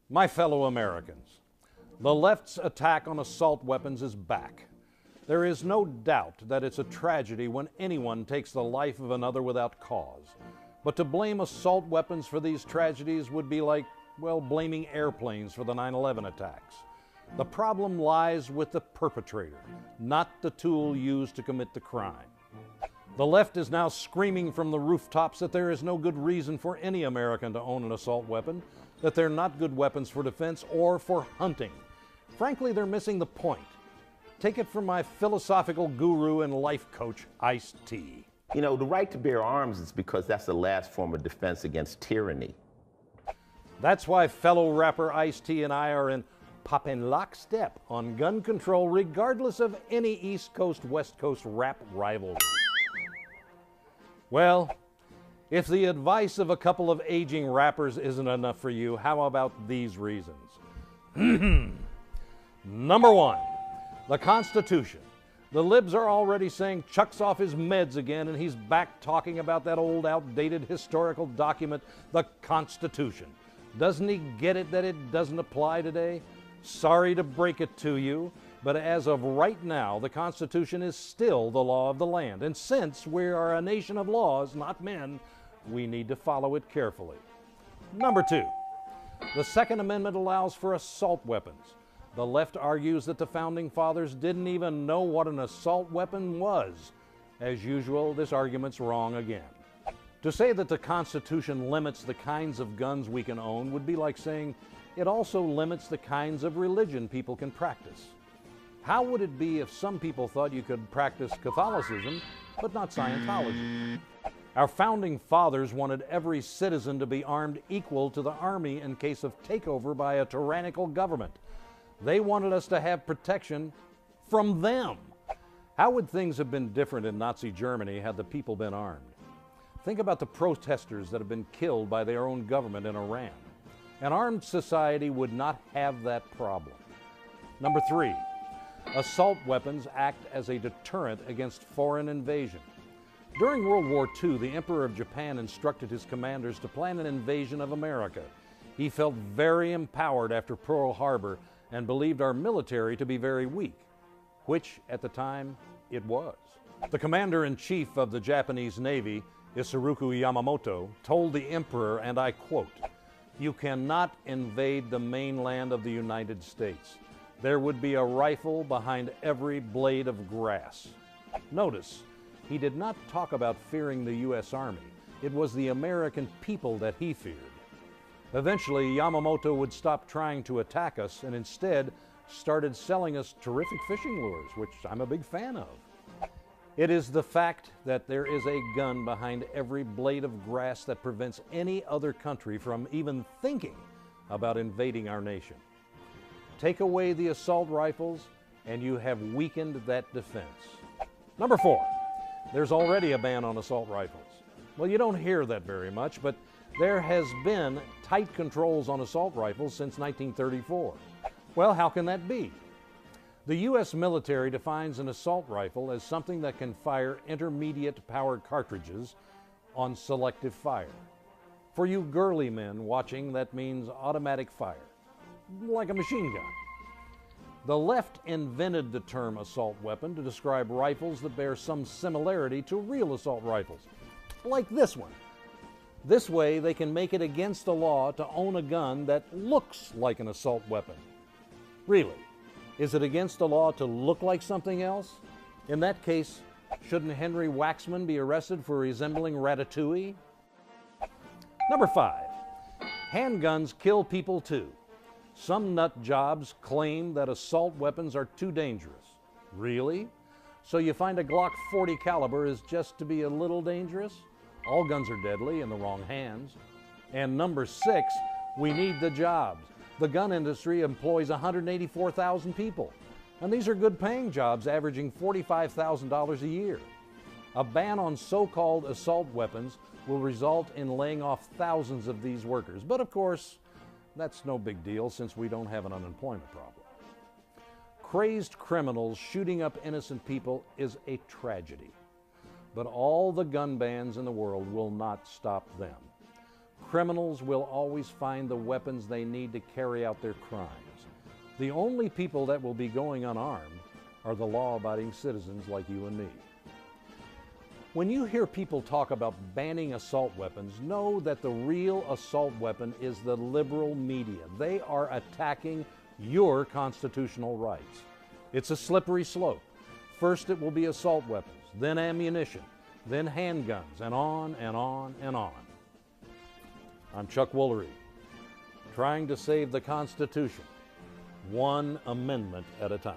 My fellow Americans, the left's attack on assault weapons is back. There is no doubt that it's a tragedy when anyone takes the life of another without cause. But to blame assault weapons for these tragedies would be like, well, blaming airplanes for the 9/11 attacks. The problem lies with the perpetrator, not the tool used to commit the crime. The left is now screaming from the rooftops that there is no good reason for any American to own an assault weapon, that they're not good weapons for defense or for hunting. Frankly, they're missing the point. Take it from my philosophical guru and life coach, Ice-T. You know, the right to bear arms is because that's the last form of defense against tyranny. That's why fellow rapper Ice-T and I are in poppin' lockstep on gun control regardless of any East Coast, West Coast rap rivalry. Well, if the advice of a couple of aging rappers isn't enough for you, how about these reasons? Number one, the Constitution. The libs are already saying Chuck's off his meds again and he's back talking about that old outdated historical document, the Constitution. Doesn't he get it that it doesn't apply today? Sorry to break it to you, but as of right now, the Constitution is still the law of the land. And since we are a nation of laws, not men, we need to follow it carefully. Number two, the Second Amendment allows for assault weapons. The left argues that the Founding Fathers didn't even know what an assault weapon was. As usual, this argument's wrong again. To say that the Constitution limits the kinds of guns we can own would be like saying it also limits the kinds of religion people can practice. How would it be if some people thought you could practice Catholicism, but not Scientology? Our Founding Fathers wanted every citizen to be armed equal to the army in case of takeover by a tyrannical government. They wanted us to have protection from them. How would things have been different in Nazi Germany had the people been armed? Think about the protesters that have been killed by their own government in Iran. An armed society would not have that problem. Number three, assault weapons act as a deterrent against foreign invasion. During World War II, the Emperor of Japan instructed his commanders to plan an invasion of America. He felt very empowered after Pearl Harbor and believed our military to be very weak, which at the time it was. The commander-in-chief of the Japanese Navy, Isoroku Yamamoto, told the emperor, and I quote, "You cannot invade the mainland of the United States. There would be a rifle behind every blade of grass." Notice, he did not talk about fearing the U.S. Army. It was the American people that he feared. Eventually, Yamamoto would stop trying to attack us and instead started selling us terrific fishing lures, which I'm a big fan of. It is the fact that there is a gun behind every blade of grass that prevents any other country from even thinking about invading our nation. Take away the assault rifles and you have weakened that defense. Number four, there's already a ban on assault rifles. Well, you don't hear that very much, but there has been tight controls on assault rifles since 1934. Well, how can that be? The U.S. military defines an assault rifle as something that can fire intermediate powered cartridges on selective fire. For you girly men watching, that means automatic fire, like a machine gun. The left invented the term assault weapon to describe rifles that bear some similarity to real assault rifles, like this one. This way, they can make it against the law to own a gun that looks like an assault weapon. Really, is it against the law to look like something else? In that case, shouldn't Henry Waxman be arrested for resembling Ratatouille? Number five, handguns kill people too. Some nut jobs claim that assault weapons are too dangerous. Really? So you find a Glock 40 caliber is just to be a little dangerous? All guns are deadly in the wrong hands. And number six, we need the jobs. The gun industry employs 184,000 people. And these are good paying jobs averaging $45,000 a year. A ban on so-called assault weapons will result in laying off thousands of these workers. But of course, that's no big deal since we don't have an unemployment problem. Crazed criminals shooting up innocent people is a tragedy. But all the gun bans in the world will not stop them. Criminals will always find the weapons they need to carry out their crimes. The only people that will be going unarmed are the law-abiding citizens like you and me. When you hear people talk about banning assault weapons, know that the real assault weapon is the liberal media. They are attacking your constitutional rights. It's a slippery slope. First it will be assault weapons, then ammunition, then handguns, and on and on and on. I'm Chuck Woolery, trying to save the Constitution, one amendment at a time.